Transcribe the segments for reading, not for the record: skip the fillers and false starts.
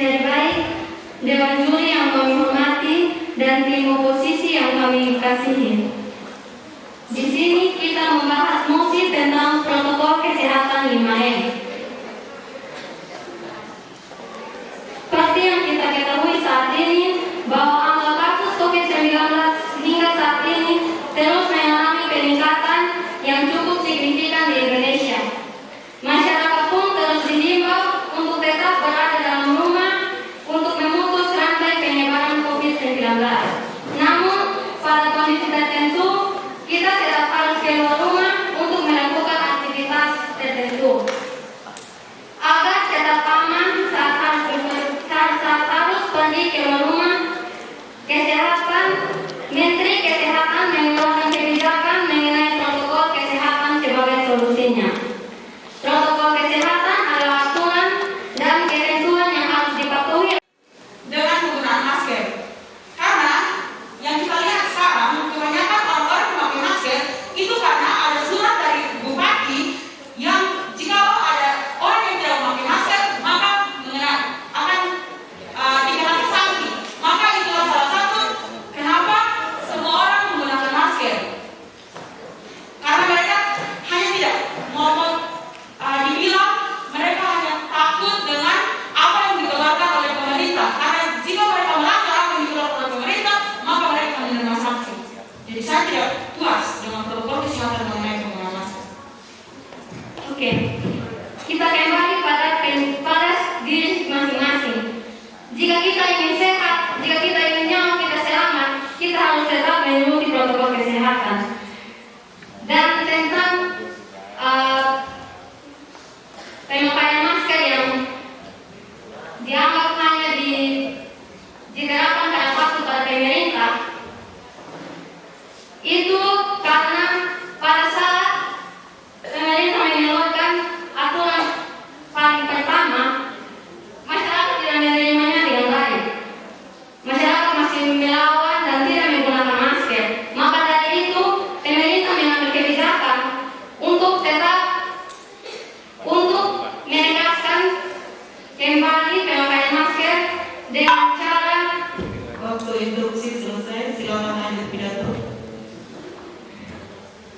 Hari baik, Dewan Juri yang kami hormati, dan tim oposisi yang kami kasihi. Di sini kita membahas mosi tentang protokol kesehatan 5M. Seperti yang kita ketahui saat ini, bahwa angka kasus COVID-19 hingga saat ini terus mengalami peningkatan yang cukup signifikan di Indonesia. Masyarakat pun terus dihimbau untuk tetap berada dalam rumah untuk memutus rantai penyebaran COVID-19. Namun, pada kondisi tertentu, kita tetap harus keluar rumah untuk melakukan aktivitas tertentu. Agar tetap aman saat harus pergi keluar rumah, Menteri Kesehatan mengeluarkan kebijakan mengenai protokol kesehatan sebagai solusinya. Protokol kesehatan adalah aturan dan ketentuan yang harus dipatuhi dengan penggunaan masker. Karena yang kita lihat sekarang, kebanyakan orang-orang memakai masker itu karena ada surat dari bupati yang jika ada orang yang tidak memakai masker maka akan dikenakan sanksi. Maka itulah salah satu kenapa semua orang menggunakan masker. Karena mereka hanya tidak mau dibilang mereka hanya takut dengan apa yang dikeluarkan oleh pemerintah. Karena jika mereka melanggar apa yang dikeluarkan oleh pemerintah, maka mereka akan menerima sanksi. Jadi saya tidak puas dengan protokol kesehatan mengenai penggunaan masker. Oke, kita kembali pada diri masing-masing. Jika kita ingin sehat, jika kita ingin nyawa kita selamat, kita harus tetap mengikuti protokol kesehatan. Dan tentang pemakaian masker yang dianggap hanya diterapkan pada waktu pada pemerintah, itu karena pada saat pemerintah mengeluarkan aturan paling pertama, masyarakat tidak menerimanya dengan baik. Masyarakat masih melawan dan tidak menggunakan masker. Maka dari itu, pemerintah mengambil kebijakan untuk menegaskan kembali pemakaian masker dengan cara Waktu instruksi selesai, silakan lanjut pidato.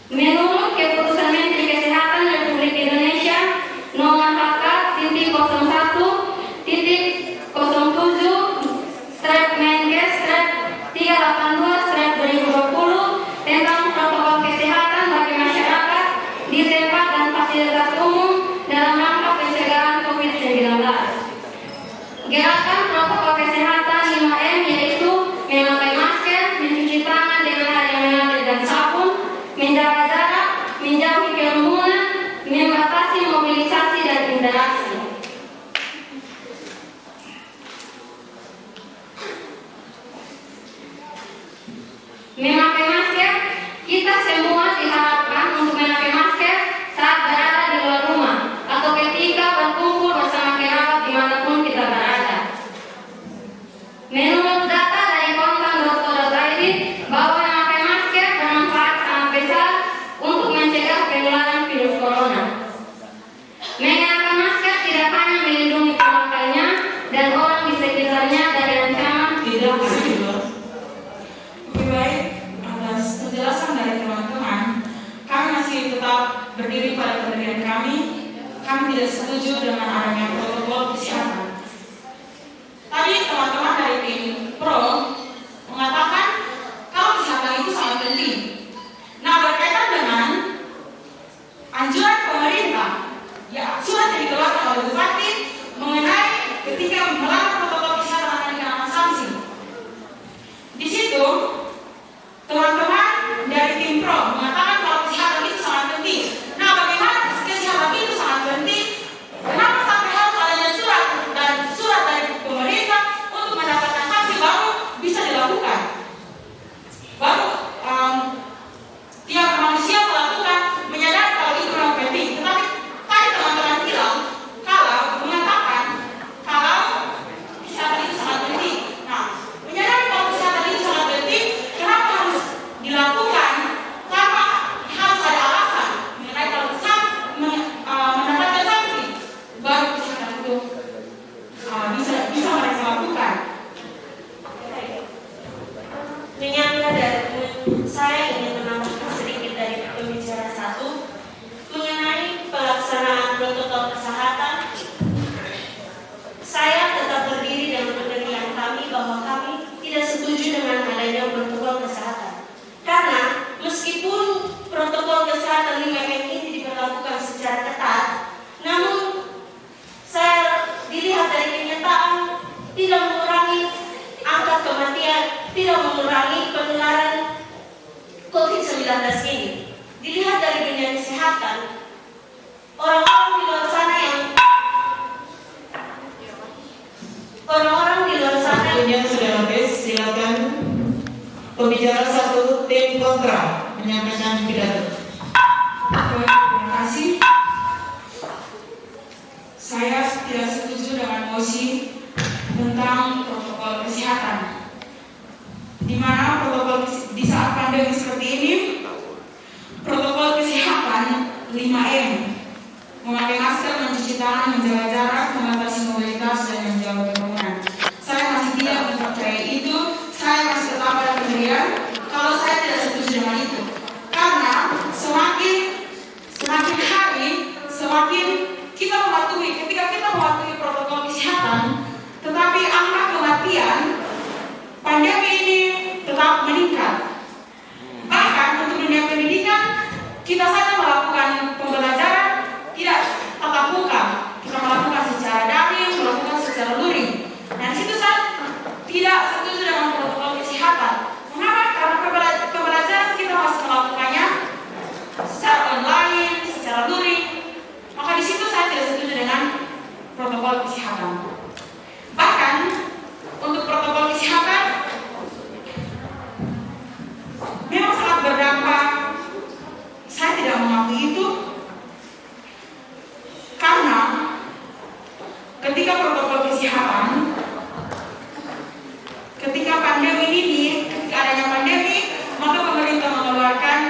menurut keputusan Menteri Kesehatan Republik Indonesia nomor HK-01-07-Menkes-382-2020 tentang protokol kesehatan bagi masyarakat di tempat dan fasilitas umum dalam rangka pencegahan COVID-19. Gerakan protokol kesehatan 5M yaitu memakai masker, mencuci tangan dengan air yang mengalir dan sabun, menjaga jarak, menjauhi kerumunan, membatasi mobilisasi dan interaksi. Memakai masker, kita semua diharapkan untuk memakai masker saat berada di luar rumah atau ketika berkumpul bersama kerabat dimanapun kita berada. Menurut data dari kontan.co.id bahwa memakai masker bermanfaat sangat besar untuk mencegah penularan virus corona. Mengenakan masker tidak hanya melindungi pemakainya dan orang di sekitarnya dari ancaman Tidak virus. Lebih baik atas penjelasan dari teman-teman, kami masih tetap berdiri pada pendirian kami. Kami tidak setuju dengan adanya protokol kesehatan. Tadi teman-teman dari tim pro mengatakan kalau kesehatan itu sangat penting. Nah, berkaitan dengan anjuran pemerintah, ya surat yang dikeluarkan oleh bupati mengenai ketika melanggar protokol kesehatan akan dikenakan sanksi. Di situ teman-teman dari tim pro mengatakan kalau kesehatan itu sangat penting. Nah, bagaimana kesehatan itu sangat penting? Kenapa sampai harus adanya surat tidak mengurangi angka kematian, tidak mengurangi penularan COVID-19 ini. Dilihat dari dunia kesehatan, orang-orang di luar sana Waktunya sudah habis, silakan pembicara satu tim kontra menyampaikan pidato. Terima kasih. Saya tidak setuju dengan mosi tentang protokol kesehatan, di mana di saat pandemi seperti ini, protokol kesehatan 5M, memakai masker, mencuci tangan, menjaga jarak, membatasi mobilitas, dan menjauhi kerumunan. Saya masih tidak mempercayai itu. Saya masih tetap pada pendirian kalau saya tidak setuju dengan itu, karena semakin hari semakin kita mematuhi, ketika kita mematuhi protokol kesehatan, tetapi angka kematian pandemi ini tetap meningkat. Bahkan untuk dunia pendidikan, kita saja melakukan pembelajaran tidak tatap muka, kita melakukan secara daring, melakukan secara luring. Nah, di situ saya tidak setuju dengan protokol kesehatan. Mengapa? Karena pembelajaran kita masih melakukannya secara online, secara luring. Maka di situ saya tidak setuju dengan protokol kesehatan. Bahkan untuk protokol kesehatan memang sangat berdampak. Saya tidak mengakui itu karena ketika protokol kesehatan, ketika adanya pandemi, maka pemerintah mengeluarkan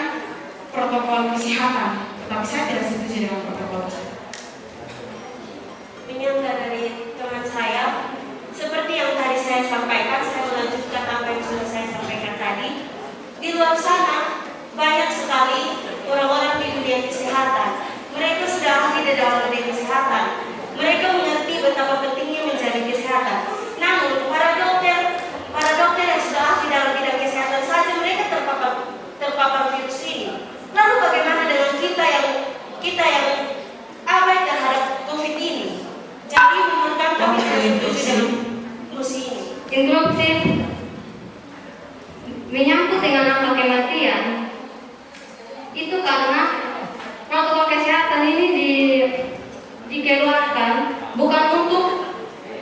protokol kesehatan. Tetapi saya tidak setuju dengan protokol kesehatan. menyangka dari teman saya, seperti yang tadi saya sampaikan, saya melanjutkan apa yang sudah saya sampaikan tadi. Di luar sana banyak sekali orang-orang di dunia kesehatan. Mereka sudah ahli di dalam dunia kesehatan. Mereka mengerti betapa pentingnya menjaga kesehatan. Namun para dokter yang sudah ahli dalam bidang kesehatan saja mereka terpapar virus ini. Lalu bagaimana dengan kita yang abai terhadap COVID ini? Jadi menurut kami saya setuju dengan musim ini. Interupsi menyangkut dengan angka kematian itu karena protokol kesehatan ini dikeluarkan bukan untuk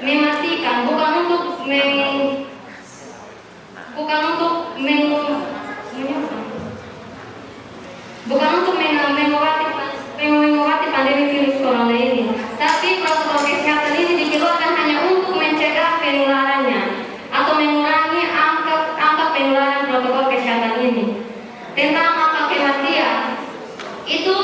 mematikan, bukan untuk mengobati pandemi virus corona ini. Tapi protokol kesehatan ini dikeluarkan hanya untuk mencegah penularannya atau mengurangi angka penularan protokol kesehatan ini. Tentang angka kematian itu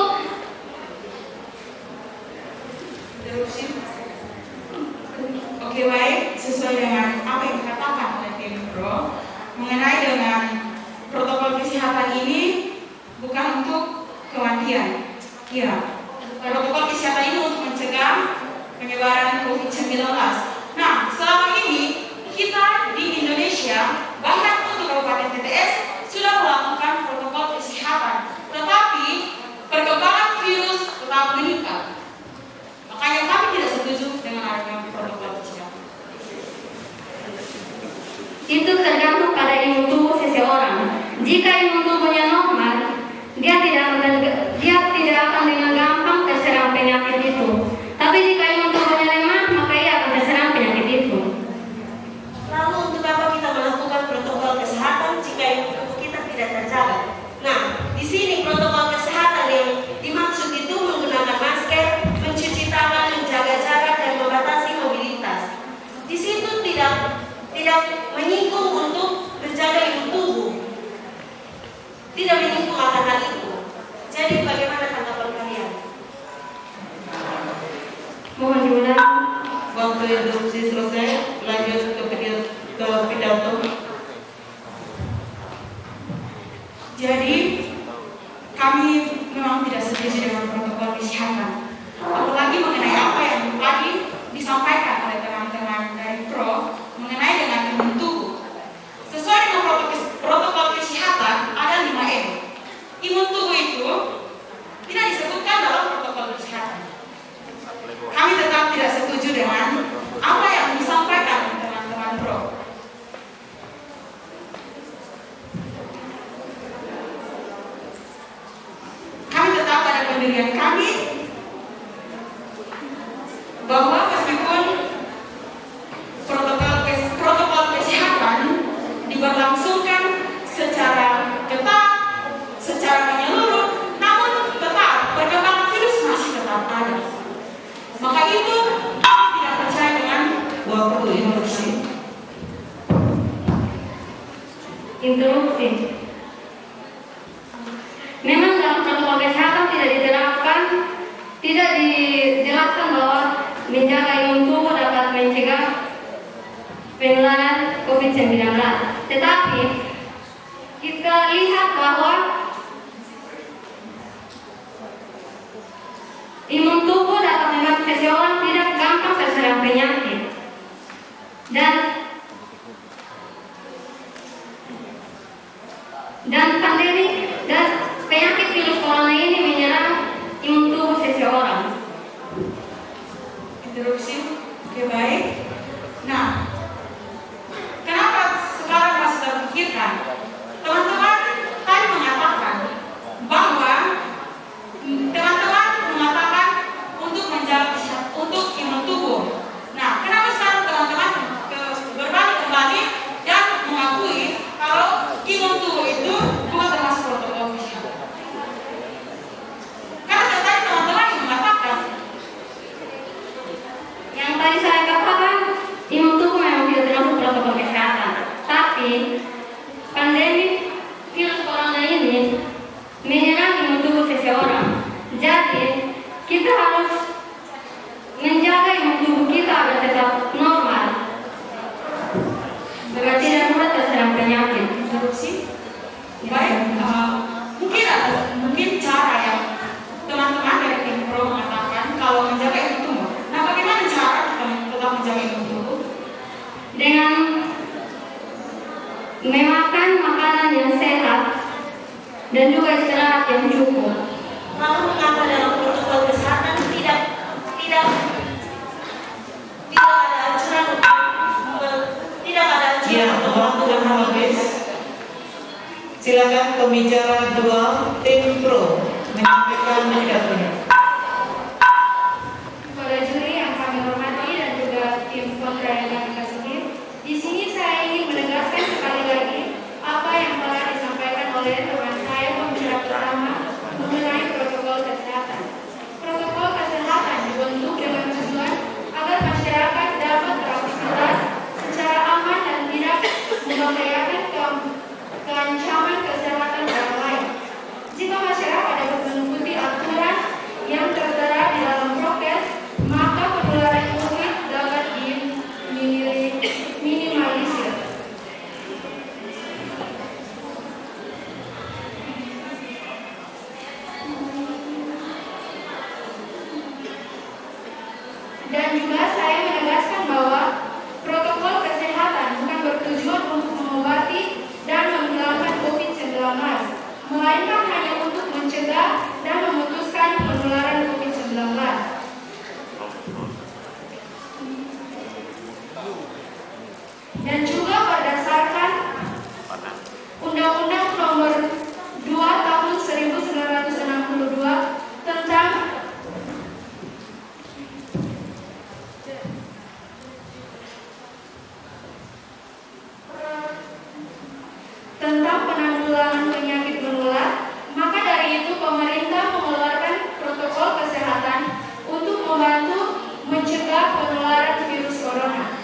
Oke, baik, sesuai dengan apa yang dikatakan oleh tim Pro mengenai dengan protokol kesehatan ini bukan untuk kematian. Ya, protokol kesehatan ini untuk mencegah penyebaran COVID-19. Nah, selama ini kita di Indonesia bahkan untuk Kabupaten TTS sudah melakukan protokol kesehatan, tetapi perkembangan virus tetap meningkat. Makanya kami tidak setuju dengan adanya protokol kesehatan. itu tergantung pada imun tubuh seseorang. Jika imun tubuhnya normal, dia tidak akan dengan gampang terserang penyakit itu. Tapi jika imun tubuhnya lemah, maka ia akan terserang penyakit itu. Lalu untuk apa kita melakukan protokol kesehatan jika imun tubuh kita tidak terjaga? Nah, di sini protokol kesehatan yang dimaksud itu menggunakan masker, mencuci tangan, menjaga jarak, dan membatasi mobilitas. Di situ tidak menyinggung untuk menjaga imun tubuh, tidak menyinggung akan hal itu. Jadi bagaimana tanggapan kalian? Mohon diulang. Waktu interupsi selesai, lanjut ke pidato. Jadi kami memang tidak setuju dengan protokol kesehatan. Apalagi mengenai apa yang tadi disampaikan oleh teman-teman dari Pro mengenai dengan imun tubuh. Sesuai dengan protokol kesehatan ada 5M. Imun tubuh itu tidak disebutkan dalam protokol kesehatan. Kami tetap tidak setuju dengan apa yang disampaikan bahwa meskipun protokol kesehatan diberlangsungkan secara ketat, secara menyeluruh, namun tetap perkembangan virus masih tetap ada. Maka itu tidak percaya dengan waktu interupsi. Interupsi. Memang dalam protokol kesehatan tidak dijelaskan bahwa menjaga imun tubuh dapat mencegah penularan COVID-19. Tetapi kita lihat bahwa imun tubuh dapat membuat seseorang tidak gampang terserang penyakit dan pandemi dan penyakit virus corona ini menyerang imun tubuh seseorang. Interupsi, oke baik. Nah, kenapa sekarang masih terpikirkan? Teman-teman tadi mengatakan bahwa teman-teman mengatakan untuk menjaga untuk imun tubuh. Nah, kenapa sekarang teman-teman berbalik kembali dan mengakui kalau imun tubuh itu bukan termasuk protokol kesehatan? Karena tadi teman-teman mengatakan Yang tadi saya katakan, imun tubuh memang tidak termasuk protokol kesehatan. Tapi pandemi virus corona ini menyerang imun tubuh seseorang. Jadi kita harus menjaga imun tubuh kita agar tetap normal, agar tidak mudah terserang penyakit. interupsi. Baik, mungkin cara yang teman-teman dari tim pro mengatakan kalau menjaga imun tubuh. Nah, bagaimana cara kita tetap menjaga imun tubuh? Dengan memakan makanan yang sehat dan juga istirahat yang cukup. Lalu mengapa dalam protokol kesehatan tidak ada anjuran Ya, untuk waktu sudah habis. Silakan pembicara 2 tim pro menyampaikan pendapatnya. Kepada juri yang kami hormati dan juga tim kontra yang kami kasihi, di sini saya ingin menegaskan sekali lagi apa yang telah disampaikan oleh teman saya pembicara pertama mengenai protokol kesehatan. Protokol kesehatan dibentuk dengan tujuan agar masyarakat dapat beraktivitas secara aman dan tidak membahayakan keancaman kesehatan orang lain. Jika masyarakat dapat mengikuti aturan yang tertera di dalam prokes, maka penularan COVID dapat diminimalisir. Dan juga saya menegaskan bahwa protokol kesehatan bukan bertujuan untuk mengobati dan menghilangkan COVID-19, melainkan hanya untuk mencegah dan memutuskan penularan COVID-19. Dan juga berdasarkan Undang-Undang Nomor 2 Tahun 1962 tentang penanggulangan penyakit menular, maka dari itu pemerintah mengeluarkan protokol kesehatan untuk membantu mencegah penularan virus corona.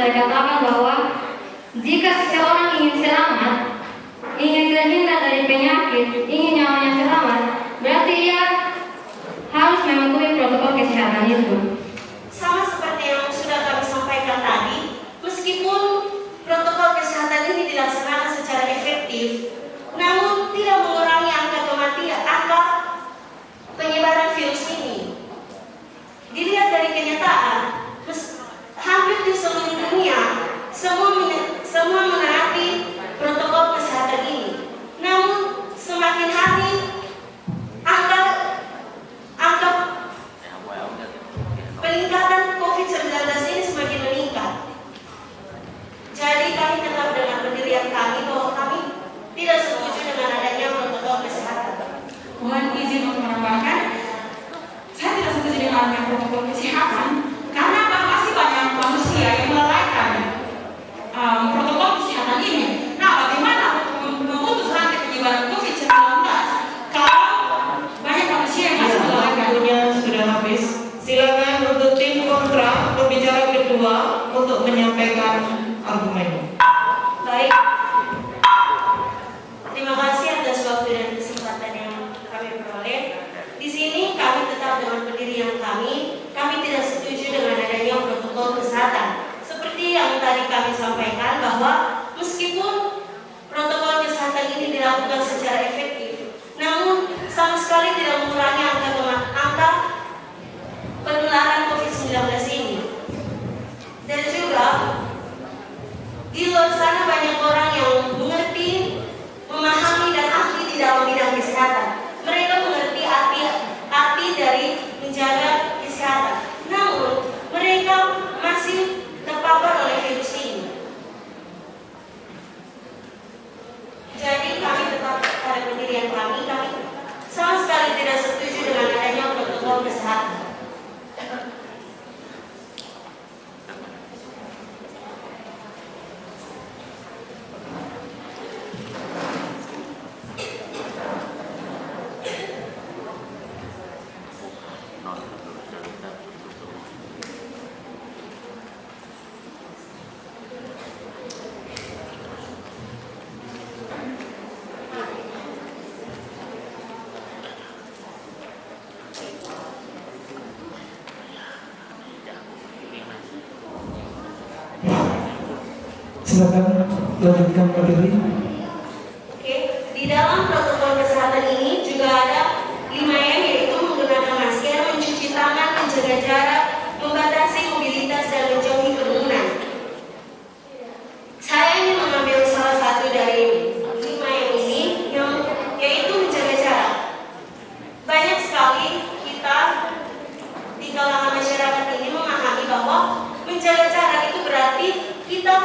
saya katakan bahwa jika seseorang ingin selamat, ingin terhindar dari penyakit, ingin nyawanya selamat, berarti ia harus mematuhi protokol kesehatan itu. Sama seperti yang sudah kami sampaikan tadi, meskipun protokol kesehatan ini dilaksanakan secara efektif, namun tidak mengurangi angka kematian, angka penyebaran virus ini. Dilihat dari kenyataan, hampir di seluruh dunia semua menaati protokol kesehatan ini. Namun semakin hari angka peningkatan COVID-19 ini semakin meningkat. Jadi kami tetap dengan pendirian kami bahwa kami tidak setuju dengan adanya protokol kesehatan. Mohon izin untuk menambahkan, saya tidak setuju dengan adanya protokol kesehatan karena masih banyak manusia yang melalaikan protokol kesehatan ini. Nah, bagaimana memutus rantai penyebaran COVID-19 kalau banyak manusia yang masih melalaikan? Waktunya sudah habis. Silakan untuk tim kontra pembicara kedua untuk menyampaikan argumen. Baik. Terima kasih atas waktu dan kesempatan yang kami peroleh. Di sini kami tetap dengan pendirian kami. Kami tidak setuju dengan adanya protokol kesehatan. Seperti yang tadi kami sampaikan bahwa meskipun protokol kesehatan ini dilakukan secara efektif, namun sama sekali tidak mengurangi angka penularan COVID-19 ini. Dan juga di luar sana banyak orang yang mengerti, memahami dan ahli di dalam bidang kesehatan. Mereka mengerti arti dari menjaga kesehatan. Namun mereka masih terpapar oleh virus ini. Jadi kami tetap pada pendirian kami sama sekali tidak setuju dengan adanya protokol kesehatan. Silakan lanjutkan materi. Oke, di dalam protokol kesehatan ini juga ada 5M, yaitu menggunakan masker, mencuci tangan, menjaga jarak, membatasi mobilitas dan menjauhi kerumunan. Saya ingin mengambil salah satu dari 5M ini, yaitu menjaga jarak. Banyak sekali kita di kalangan masyarakat ini memahami bahwa menjaga jarak itu berarti kita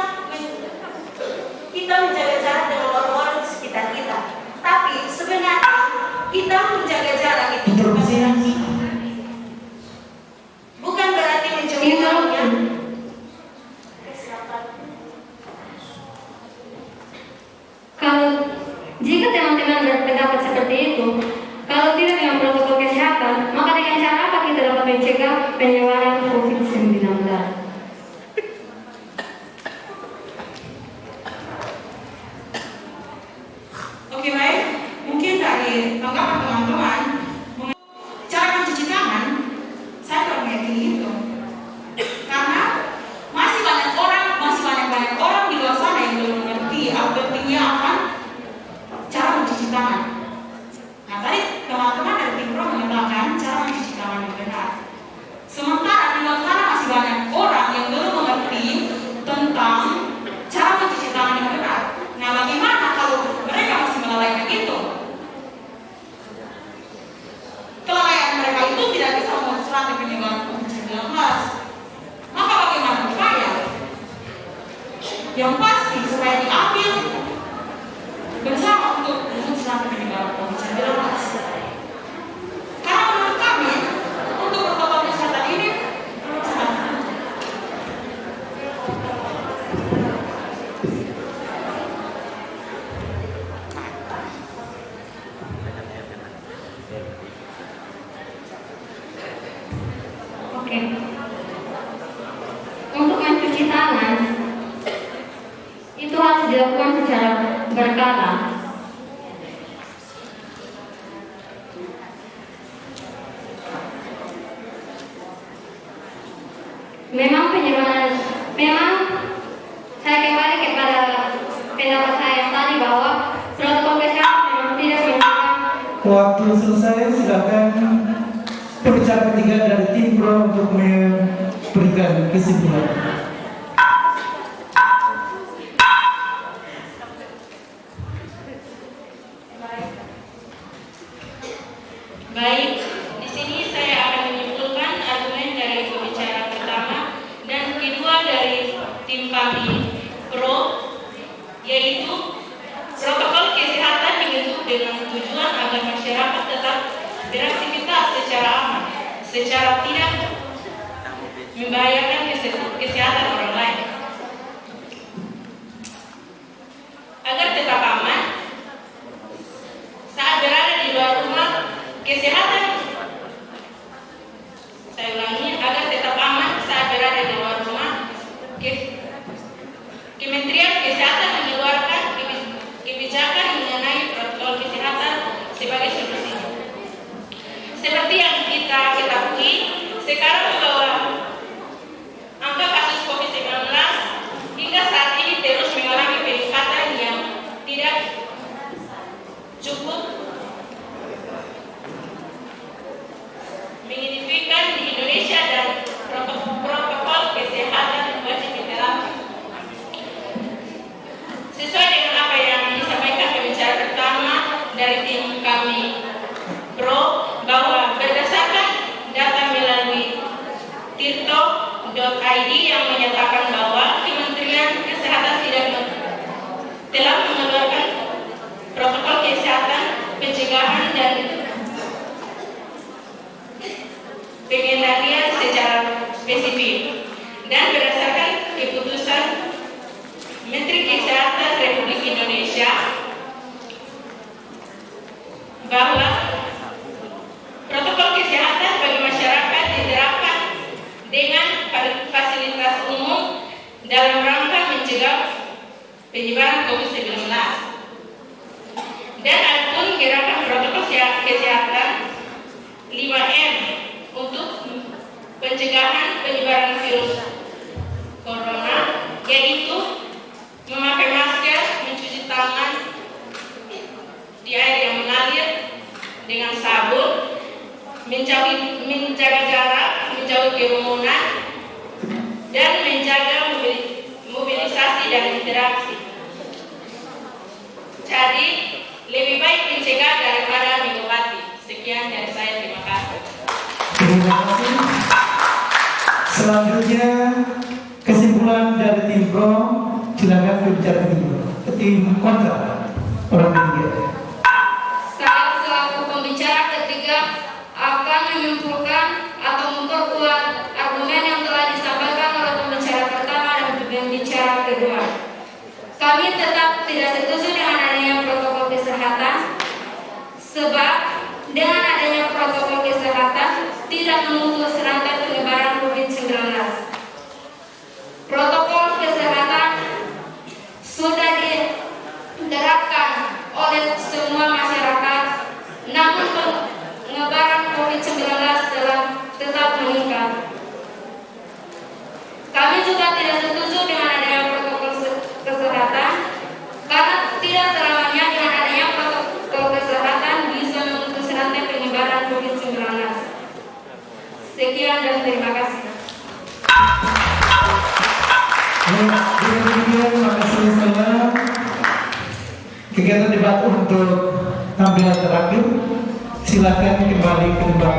menjaga jarak dengan orang-orang di sekitar kita. Tapi sebenarnya kita menjaga jarak itu bukan berarti menjauhi orangnya. Kalau jika teman-teman berpendapat seperti itu, kalau tidak dengan protokol kesehatan, maka dengan cara apa kita dapat mencegah penyebaran COVID-19? Oke, baik. Mungkin dari tanggapan teman-teman, cara mencuci tangan, saya tidak meyakini itu. Karena masih banyak orang di luar sana yang belum mengerti apa pentingnya akan cara mencuci tangan. Nah, tadi teman-teman dari tim pro mengatakan cara mencuci tangan yang benar. Sementara di luar sana masih banyak orang yang belum mengerti tentang cara mencuci tangan yang benar. Nah, bagaimana kalau mereka masih melalaikan itu? Kelalaian mereka itu tidak bisa memutus rantai penyebaran COVID-19. Maka bagaimana upaya? Yang pasti supaya diambil bersama untuk memutus rantai penyebaran COVID-19. Karena menurut kami, untuk protokol kesehatan ini sangat penting. Oke. Untuk mencuci tangan, berkata, memang saya kembali kepada pendapat saya yang tadi bahwa protokol kesehatan memang tidak menyebabkan. Waktu selesai, silakan pembicara ketiga dari tim pro untuk memberikan kesimpulan. Baik, di sini saya akan menyimpulkan argumen dari pembicara pertama dan kedua dari tim kami pro, yaitu protokol kesehatan dibentuk dengan tujuan agar masyarakat tetap beraktivitas secara aman, secara tidak membahayakan kesehatan orang lain. Agar tetap aman saat berada di luar rumah, kesehatan, saya ulangi, agar tetap aman saat berada di luar rumah, Kementerian Kesehatan mengeluarkan kebijakan mengenai protokol kesehatan sebagai solusi. Seperti yang kita ketahui, sekarang bahwa angka kasus COVID-19 hingga saat ini terus mengalami peningkatan yang tidak cukup signifikan di Indonesia dan protokol kesehatan wajib diterapkan. Sesuai dengan apa yang disampaikan pembicara pertama dari tim kami pro, bahwa berdasarkan data melalui tirto.id yang menyatakan bahwa Kementerian Kesehatan telah mengeluarkan protokol kesehatan pencegahan dan pengendalian secara spesifik, dan berdasarkan keputusan Menteri Kesehatan Republik Indonesia bahwa protokol kesehatan bagi masyarakat diterapkan dengan fasilitas umum dalam rangka mencegah penyebaran COVID-19. Dan adapun gerakan protokol kesehatan 5M untuk pencegahan penyebaran virus corona, yaitu memakai masker, mencuci tangan di air yang mengalir dengan sabun, menjaga jarak, menjauhi kerumunan, dan menjaga mobilisasi dan interaksi. Jadi lebih baik mencegah daripada mengobati. Sekian dari saya, terima kasih. Terima kasih. Selanjutnya kesimpulan dari tim pro, silakan berbicara tim kontra orang ketiga. Saya selaku pembicara ketiga akan menyimpulkan atau memperkuat argumen yang telah disampaikan oleh pembicara pertama dan pembicara kedua. Kami tetap tidak setuju dengan adanya protokol kesehatan, sebab dengan adanya protokol kesehatan tidak memutus rantai penyebaran COVID-19. Protokol kesehatan sudah diterapkan oleh semua masyarakat, namun penyebaran COVID-19 tetap meningkat. Kami juga tidak setuju dengan adanya protokol kesehatan, karena tidak selamanya dengan adanya protokol kesehatan bisa memutus rantai penyebaran COVID-19. Sekian dan terima kasih. Terima kasih semua. Kegiatan debat untuk tampilan terakhir, silakan kembali ke tempat